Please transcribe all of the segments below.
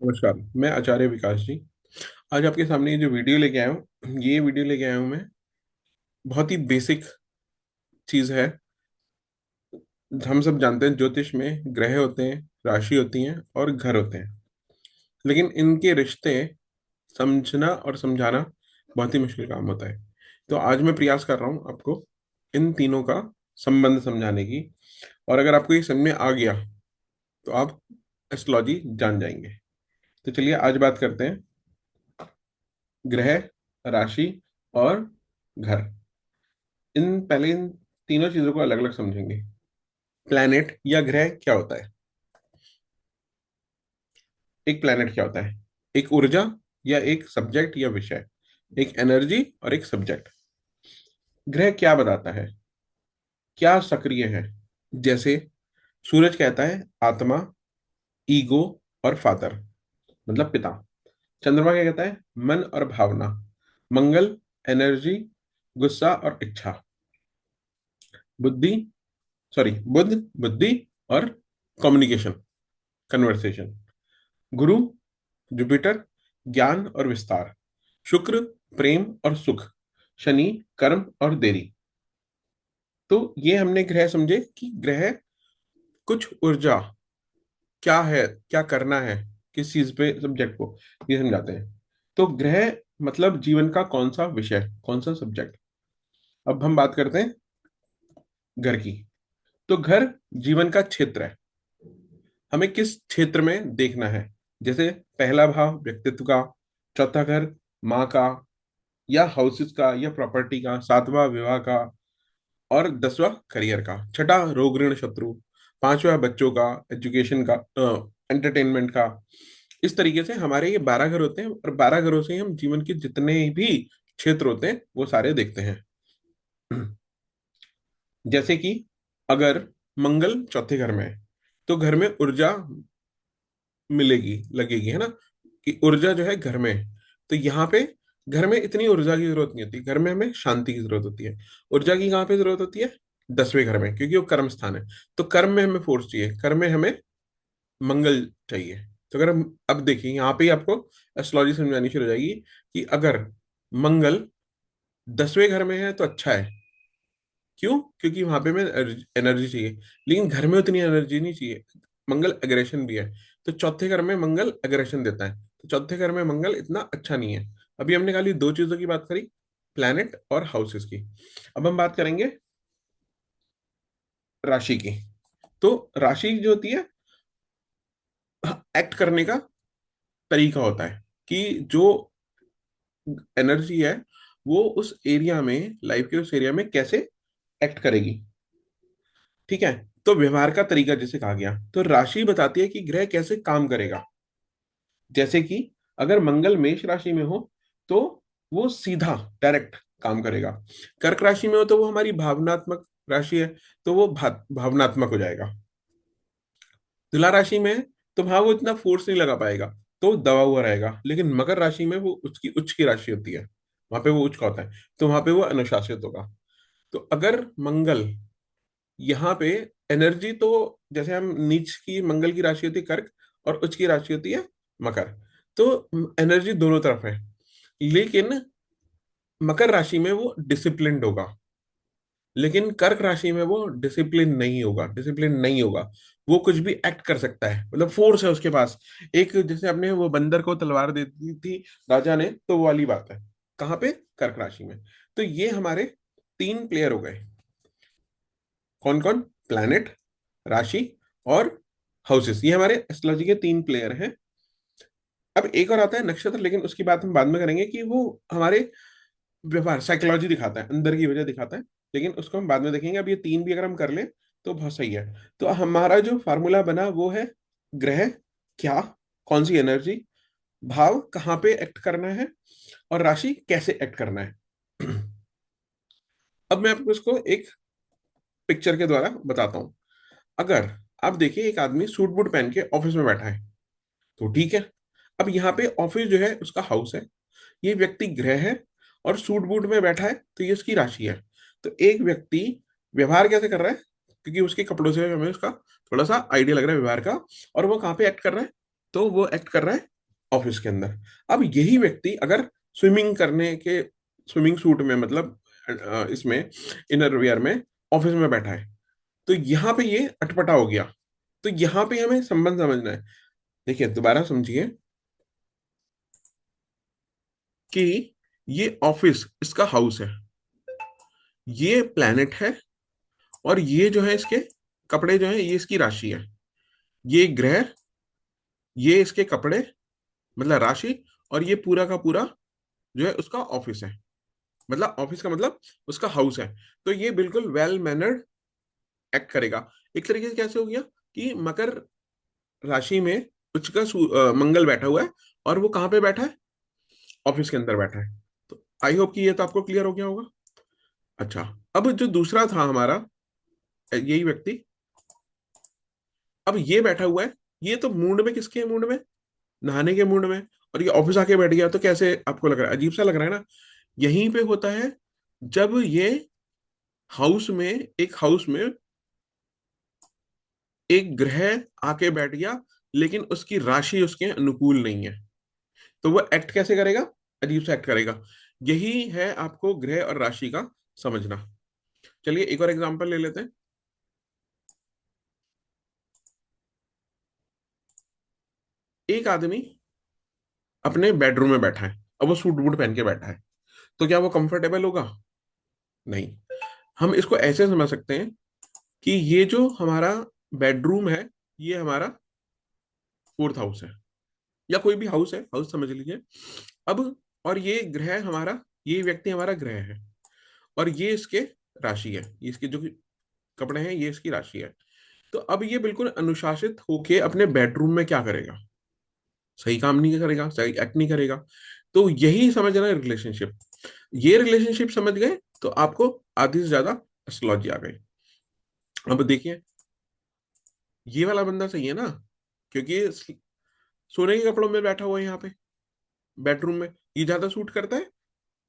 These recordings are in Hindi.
नमस्कार। मैं आचार्य विकास जी। आज आपके सामने ये जो वीडियो लेके आया हूँ, ये वीडियो लेके आया हूँ मैं। बहुत ही बेसिक चीज है। हम सब जानते हैं ज्योतिष में ग्रह होते हैं, राशि होती हैं और घर होते हैं। लेकिन इनके रिश्ते समझना और समझाना बहुत ही मुश्किल काम होता है। तो आज मैं प्रयास कर रहा हूँ आपको इन तीनों का संबंध समझाने की। और अगर आपको ये समझ में आ गया तो आप एस्ट्रोलॉजी जान जाएंगे। तो चलिए आज बात करते हैं ग्रह, राशि और घर। इन तीनों चीजों को अलग अलग समझेंगे। प्लैनेट या ग्रह क्या होता है? एक प्लैनेट क्या होता है? एक ऊर्जा या एक सब्जेक्ट या विषय। एक एनर्जी और एक सब्जेक्ट। ग्रह क्या बताता है? क्या सक्रिय है? जैसे सूरज कहता है आत्मा, ईगो और फादर, मतलब पिता। चंद्रमा क्या कहता है? मन और भावना। मंगल एनर्जी, गुस्सा और इच्छा। बुद्धि सॉरी बुध बुद्धि और कम्युनिकेशन, कन्वर्सेशन। गुरु जुपिटर, ज्ञान और विस्तार। शुक्र प्रेम और सुख। शनि कर्म और देरी। तो ये हमने ग्रह समझे कि ग्रह कुछ ऊर्जा क्या है, क्या करना है, किस चीज पे सब्जेक्ट को ये समझाते हैं। तो ग्रह मतलब जीवन का कौन सा विषय, कौन सा सब्जेक्ट। अब हम बात करते हैं घर की। तो घर जीवन का क्षेत्र है। हमें किस क्षेत्र में देखना है? जैसे पहला भाव व्यक्तित्व का, चौथा घर माँ का या हाउसेस का या प्रॉपर्टी का, सातवां विवाह का और दसवां करियर का, छठा रोग ऋण शत्रु, पांचवा बच्चों का, एजुकेशन का, एंटरटेनमेंट का। इस तरीके से हमारे ये 12 घर होते हैं और 12 घरों से ही हम जीवन के जितने भी क्षेत्र होते हैं वो सारे देखते हैं। जैसे कि अगर मंगल चौथे घर में है तो घर में ऊर्जा मिलेगी, लगेगी, है ना? कि ऊर्जा जो है घर में है। तो यहाँ पे घर में इतनी ऊर्जा की जरूरत नहीं होती, घर में हमें शांति की जरूरत होती है। ऊर्जा की कहाँ पे जरूरत होती है? 10वें घर में, क्योंकि वो कर्म स्थान है। तो कर्म में हमें फोर्स चाहिए, कर्म में हमें मंगल चाहिए। तो अगर हम अब देखिए यहाँ पे ही आपको एस्ट्रोलॉजी समझानी शुरू हो जाएगी कि अगर मंगल 10वें घर में है तो अच्छा है। क्यों? क्योंकि वहां पे हमें एनर्जी चाहिए। लेकिन घर में उतनी एनर्जी नहीं चाहिए। मंगल एग्रेशन भी है। तो चौथे घर में मंगल एग्रेशन देता है, तो चौथे घर में मंगल इतना अच्छा नहीं है। अभी हमने खाली दो चीजों की बात करी, प्लैनेट और हाउसेस की। अब हम बात करेंगे राशि की। तो राशि जो होती है, एक्ट करने का तरीका होता है कि जो एनर्जी है वो उस एरिया में, लाइफ के उस एरिया में कैसे एक्ट करेगी। ठीक है? तो व्यवहार का तरीका जैसे कहा गया, तो राशि बताती है कि ग्रह कैसे काम करेगा। जैसे कि अगर मंगल मेष राशि में हो तो वो सीधा डायरेक्ट काम करेगा। कर्क राशि में हो तो वो हमारी भावनात्मक राशि है, तो वो भावनात्मक हो जाएगा। तुला राशि में है तो वहां वो इतना फोर्स नहीं लगा पाएगा, तो दबा हुआ रहेगा। लेकिन मकर राशि में वो उसकी उच्च की राशि होती है, वहां पे वो उच्च का होता है, तो वहां पे वो अनुशासित होगा। तो अगर मंगल यहाँ पे एनर्जी, तो जैसे हम नीच की मंगल की राशि होती है कर्क और उच्च की राशि होती है मकर, तो एनर्जी दोनों तरफ है। लेकिन मकर राशि में वो डिसिप्लिन्ड होगा, लेकिन कर्क राशि में वो डिसिप्लिन नहीं होगा, डिसिप्लिन नहीं होगा। वो कुछ भी एक्ट कर सकता है, मतलब फोर्स है उसके पास। एक जैसे आपने वो बंदर को तलवार दे दी थी राजा ने, तो वो वाली बात है। कहाँ पे? कर्क राशि में। तो ये हमारे तीन प्लेयर हो गए। कौन कौन? प्लैनेट, राशि और हाउसेस। ये हमारे एस्ट्रोलॉजी के तीन प्लेयर हैं। अब एक और आता है नक्षत्र, लेकिन उसकी बात हम बाद में करेंगे कि वो हमारे व्यवहार, साइकोलॉजी दिखाता है, अंदर की वजह दिखाता है। लेकिन उसको हम बाद में देखेंगे। अब ये तीन भी अगर हम कर लें तो बहुत सही है। तो हमारा जो फार्मूला बना वो है ग्रह क्या, कौन सी एनर्जी, भाव कहाँ पे एक्ट करना है और राशि कैसे एक्ट करना है। अब मैं आपको इसको एक पिक्चर के द्वारा बताता हूं। अगर आप देखिए एक आदमी सूट बूट पहन के ऑफिस में बैठा है तो ठीक है। अब यहाँ पे ऑफिस जो है उसका हाउस है, ये व्यक्ति ग्रह है, और सूट बूट में बैठा है तो ये उसकी राशि है। तो एक व्यक्ति व्यवहार कैसे कर रहा है, क्योंकि उसके कपड़ों से हमें उसका थोड़ा सा आइडिया लग रहा है व्यवहार का। और वो कहाँ पे एक्ट कर रहा है? तो वो एक्ट कर रहा है ऑफिस के अंदर। अब यही व्यक्ति अगर स्विमिंग करने के, स्विमिंग सूट में मतलब इसमें इनर वियर में ऑफिस में बैठा है, तो यहाँ पे ये अटपटा हो गया। तो यहाँ पे हमें संबंध समझना है। देखिए दोबारा समझिए कि ये ऑफिस इसका हाउस है, ये प्लैनेट है, और ये जो है इसके कपड़े जो है ये इसकी राशि है। ये ग्रह, ये इसके कपड़े मतलब राशि, और ये पूरा का पूरा जो है उसका ऑफिस है। मतलब ऑफिस का मतलब उसका हाउस है। तो ये बिल्कुल वेल मैनर्ड एक्ट करेगा। एक तरीके से कैसे हो गया कि मकर राशि में उसका मंगल बैठा हुआ है, और वो कहाँ पे बैठा है, ऑफिस के अंदर बैठा है। तो आई होप कि ये तो आपको क्लियर हो गया होगा। अच्छा, अब जो दूसरा था हमारा यही व्यक्ति, अब ये बैठा हुआ है, ये तो मूड में, किसके मूड में, नहाने के मूड में, और ये ऑफिस आके बैठ गया। तो कैसे आपको लग रहा है, अजीब सा लग रहा है ना। यहीं पे होता है जब ये हाउस में, एक हाउस में एक ग्रह आके बैठ गया, लेकिन उसकी राशि उसके अनुकूल नहीं है, तो वो एक्ट कैसे करेगा, अजीब सा एक्ट करेगा। यही है आपको ग्रह और राशि का समझना। चलिए एक और एग्जांपल ले लेते हैं। एक आदमी अपने बेडरूम में बैठा है, अब वो सूट बूट पहन के बैठा है, तो क्या वो कंफर्टेबल होगा, नहीं। हम इसको ऐसे समझ सकते हैं कि ये जो हमारा बेडरूम है, ये हमारा फोर्थ हाउस है, या कोई भी हाउस है, हाउस समझ लीजिए। अब और ये ग्रह हमारा, ये व्यक्ति हमारा ग्रह है, और ये इसके राशि है, ये इसके जो कपड़े हैं ये इसकी राशि है। तो अब ये बिल्कुल अनुशासित होके अपने बेडरूम में क्या करेगा, सही काम नहीं करेगा, सही एक्ट नहीं करेगा। तो यही समझना है रिलेशनशिप। ये रिलेशनशिप समझ गए तो आपको आधी से ज्यादा एस्ट्रोलॉजी आ गई। अब देखिए, ये वाला बंदा सही है ना, क्योंकि ये सोने के कपड़ों में बैठा हुआ है यहाँ पे बेडरूम में। ये ज्यादा सूट करता है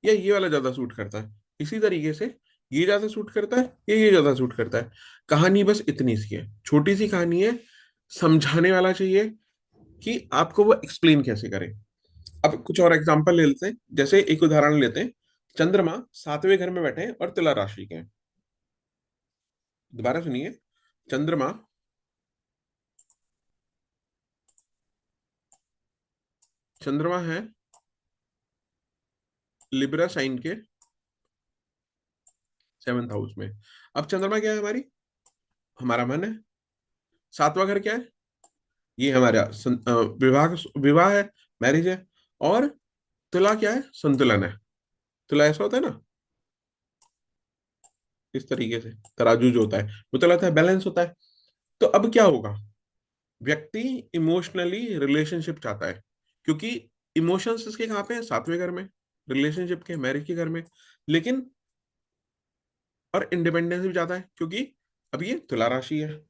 या ये वाला ज्यादा सूट करता है? इसी तरीके से ये ज्यादा सूट करता है या ये ज्यादा सूट करता है? कहानी बस इतनी सी है, छोटी सी कहानी है, समझाने वाला चाहिए कि आपको वो एक्सप्लेन कैसे करे। अब कुछ और एग्जांपल ले लेते हैं। जैसे एक उदाहरण लेते हैं, चंद्रमा सातवें घर में बैठे हैं और तुला राशि के हैं। दोबारा सुनिए, चंद्रमा चंद्रमा है लिब्रा साइन के सेवंथ हाउस में। अब चंद्रमा क्या है हमारी, हमारा मन है। सातवां घर क्या है, ये हमारा विवाह, विवाह है, मैरिज है। और तुला क्या है, संतुलन है। तुला ऐसा होता है ना, इस तरीके से तराजू जो होता है वो तुला होता है, बैलेंस होता है। तो अब क्या होगा, व्यक्ति इमोशनली रिलेशनशिप चाहता है, क्योंकि इमोशंस इसके कहाँ पे है, सातवें घर में, रिलेशनशिप के, मैरिज के घर में। लेकिन और इंडिपेंडेंस भी चाहता है, क्योंकि अब ये तुला राशि है।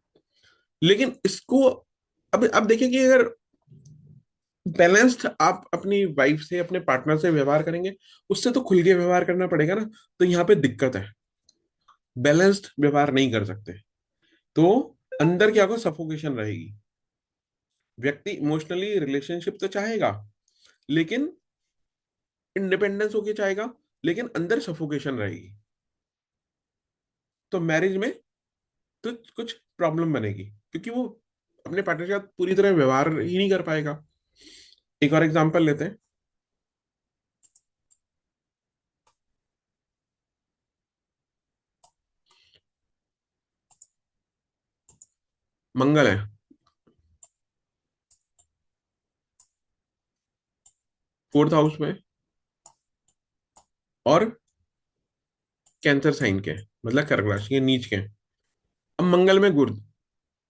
लेकिन इसको अब देखिए कि अगर बैलेंस्ड आप अपनी वाइफ से, अपने पार्टनर से व्यवहार करेंगे, उससे तो खुल के व्यवहार करना पड़ेगा ना। तो यहाँ पे दिक्कत है, बैलेंस्ड व्यवहार नहीं कर सकते, तो अंदर क्या होगा, सफोकेशन रहेगी। व्यक्ति इमोशनली रिलेशनशिप तो चाहेगा, लेकिन इंडिपेंडेंस होके चाहेगा, लेकिन अंदर सफोकेशन रहेगी। तो मैरिज में तो कुछ प्रॉब्लम बनेगी, क्योंकि वो अपने पार्टनर के साथ पूरी तरह व्यवहार ही नहीं कर पाएगा। एक और एग्जांपल लेते हैं। मंगल है फोर्थ हाउस में, और कैंसर साइन के, मतलब कर्क राशि के नीच के। अब मंगल में गुरु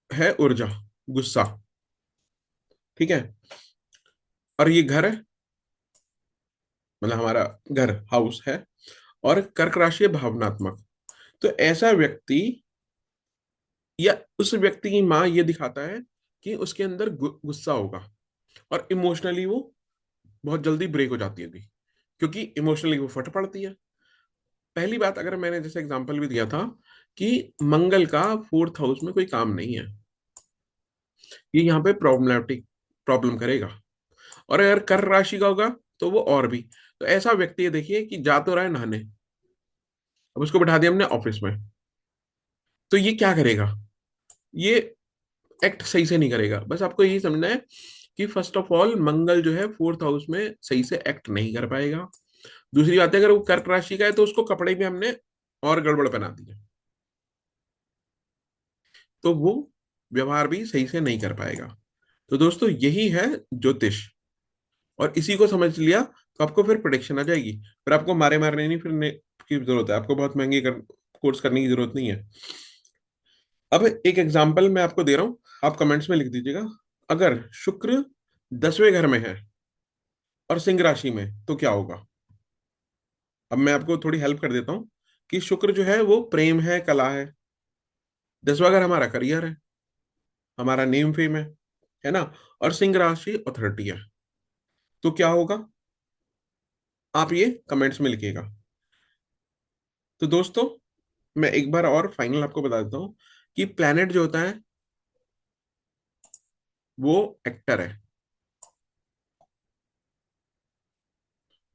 है, ऊर्जा, गुस्सा, ठीक है। और ये घर है, मतलब हमारा घर हाउस है, और कर्क राशि है, भावनात्मक। तो ऐसा व्यक्ति या उस व्यक्ति की माँ ये दिखाता है कि उसके अंदर गुस्सा होगा, और इमोशनली वो बहुत जल्दी ब्रेक हो जाती है थी, क्योंकि इमोशनली वो फट पड़ती है। पहली बात, अगर मैंने जैसे एग्जांपल भी दिया था कि मंगल का फोर्थ हाउस में कोई काम नहीं है, ये यहाँ पे प्रॉब्लम करेगा। और अगर कर राशि का होगा तो वो और भी। तो ऐसा व्यक्ति है, देखिए कि जा तो रहा है नहाने, अब उसको बैठा दिया हमने ऑफिस में, तो ये क्या करेगा? ये एक्ट सही से नहीं करेगा। बस आपको यही समझना है कि फर्स्ट ऑफ ऑल मंगल जो है फोर्थ हाउस में सही से एक्ट नहीं कर पाएगा। दूसरी बात है, अगर वो कर्क राशि का है तो उसको कपड़े भी हमने और गड़बड़ बना दी है, तो वो व्यवहार भी सही से नहीं कर पाएगा। तो दोस्तों यही है ज्योतिष, और इसी को समझ लिया तो आपको फिर प्रिडिक्शन आ जाएगी। फिर आपको मारे मारने नहीं फिरने की जरूरत है, आपको बहुत महंगे कोर्स करने की जरूरत नहीं है। अब एक एग्जाम्पल मैं आपको दे रहा हूं, आप कमेंट्स में लिख दीजिएगा। अगर शुक्र 10वें घर में है और सिंह राशि में तो क्या होगा? अब मैं आपको थोड़ी हेल्प कर देता हूँ कि शुक्र जो है वो प्रेम है, कला है। 10वां घर हमारा करियर है, हमारा नेम फेम है ना। और सिंह राशि अथॉरिटी है, तो क्या होगा? आप ये कमेंट्स में लिखिएगा। तो दोस्तों मैं एक बार और फाइनल आपको बता देता हूँ कि प्लैनेट जो होता है वो एक्टर है।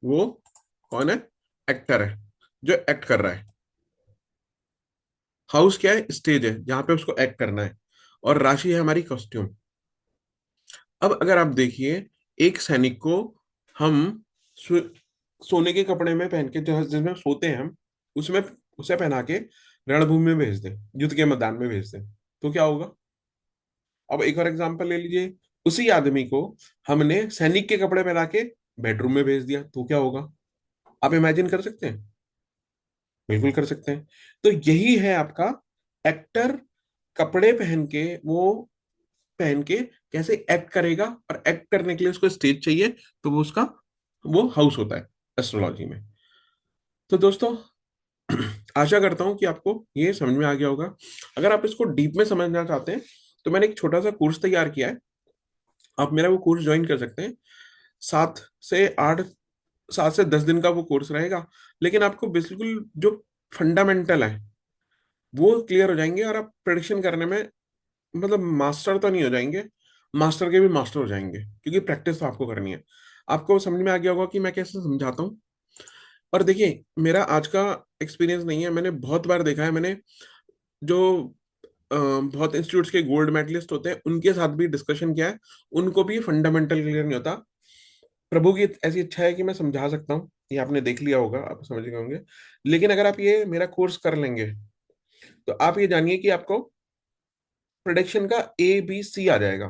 वो कौन है? एक्टर है, जो एक्ट कर रहा है। हाउस क्या है? स्टेज है जहां पे उसको एक्ट करना है। और राशि है हमारी कॉस्ट्यूम। अब अगर आप देखिए, एक सैनिक को हम सोने के कपड़े में पहन के, जो जिसमें सोते हैं हम, उसमें उसे पहना के रणभूमि में भेज दें, युद्ध के मैदान में भेज दें, तो क्या होगा? अब एक और एग्जांपल ले लीजिए, उसी आदमी को हमने सैनिक के कपड़े पहना के बेडरूम में भेज दिया, तो क्या होगा? आप इमेजिन कर सकते हैं? बिल्कुल कर सकते हैं। तो यही है आपका एक्टर, कपड़े पहन के वो पहन के कैसे एक्ट करेगा, और एक्ट करने के लिए उसको स्टेज चाहिए, तो वो उसका वो हाउस होता है एस्ट्रोलॉजी में। तो दोस्तों आशा करता हूं कि आपको ये समझ में आ गया होगा। अगर आप इसको डीप में समझना चाहते हैं तो मैंने एक छोटा सा कोर्स तैयार किया है, आप मेरा वो कोर्स ज्वाइन कर सकते हैं। 7 से 8, 7 से 10 दिन का वो कोर्स रहेगा, लेकिन आपको बिल्कुल जो फंडामेंटल है वो क्लियर हो जाएंगे, और आप प्रेडिक्शन करने में मतलब मास्टर तो नहीं हो जाएंगे, मास्टर के भी मास्टर हो जाएंगे, क्योंकि प्रैक्टिस तो आपको करनी है। आपको समझ में आ गया होगा कि मैं कैसे समझाता हूँ। और देखिए, मेरा आज का एक्सपीरियंस नहीं है, मैंने बहुत बार देखा है। मैंने जो बहुत इंस्टीट्यूट्स के गोल्ड मेडलिस्ट होते हैं उनके साथ भी डिस्कशन किया है, उनको भी फंडामेंटल क्लियर नहीं होता। प्रभु की ऐसी इच्छा है कि मैं समझा सकता हूँ, ये आपने देख लिया होगा, आप समझ गए होंगे। लेकिन अगर आप ये मेरा कोर्स कर लेंगे तो आप ये जानिए कि आपको प्रोडिक्शन का ABC आ जाएगा।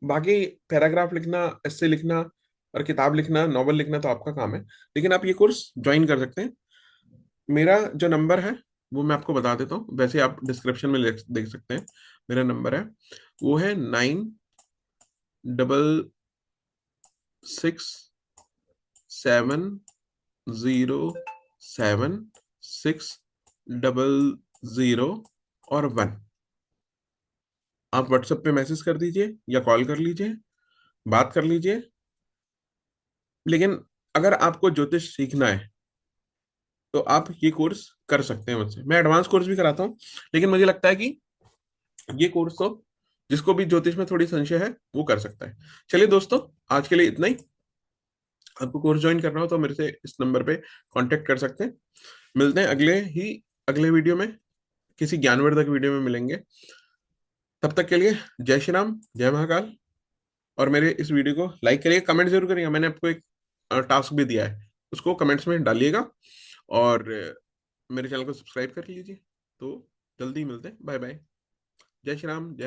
बाकी पैराग्राफ लिखना, एस्से लिखना और किताब लिखना, नॉवल लिखना तो आपका काम है, लेकिन आप ये कोर्स ज्वाइन कर सकते हैं। मेरा जो नंबर है वो मैं आपको बता देता हूँ, वैसे आप डिस्क्रिप्शन में देख सकते हैं। मेरा नंबर है, वो है 9667076001। आप व्हाट्सएप पे मैसेज कर दीजिए या कॉल कर लीजिए, बात कर लीजिए। लेकिन अगर आपको ज्योतिष सीखना है तो आप ये कोर्स कर सकते हैं मुझसे, मैं एडवांस कोर्स भी कराता हूँ। लेकिन मुझे लगता है कि ये कोर्स तो जिसको भी ज्योतिष में थोड़ी संशय है वो कर सकता है। चलिए दोस्तों, आज के लिए इतना ही। आपको कोर्स ज्वाइन करना हो तो मेरे से इस नंबर पे कांटेक्ट कर सकते हैं। मिलते हैं अगले वीडियो में, किसी ज्ञानवर्धक वीडियो में मिलेंगे। तब तक के लिए जय श्री राम, जय महाकाल। और मेरे इस वीडियो को लाइक करिए, कमेंट जरूर करिएगा। मैंने आपको एक टास्क भी दिया है, उसको कमेंट्स में डालिएगा। और मेरे चैनल को सब्सक्राइब कर लीजिए। तो जल्दी मिलते हैं, बाय बाय। जय श्री राम, जय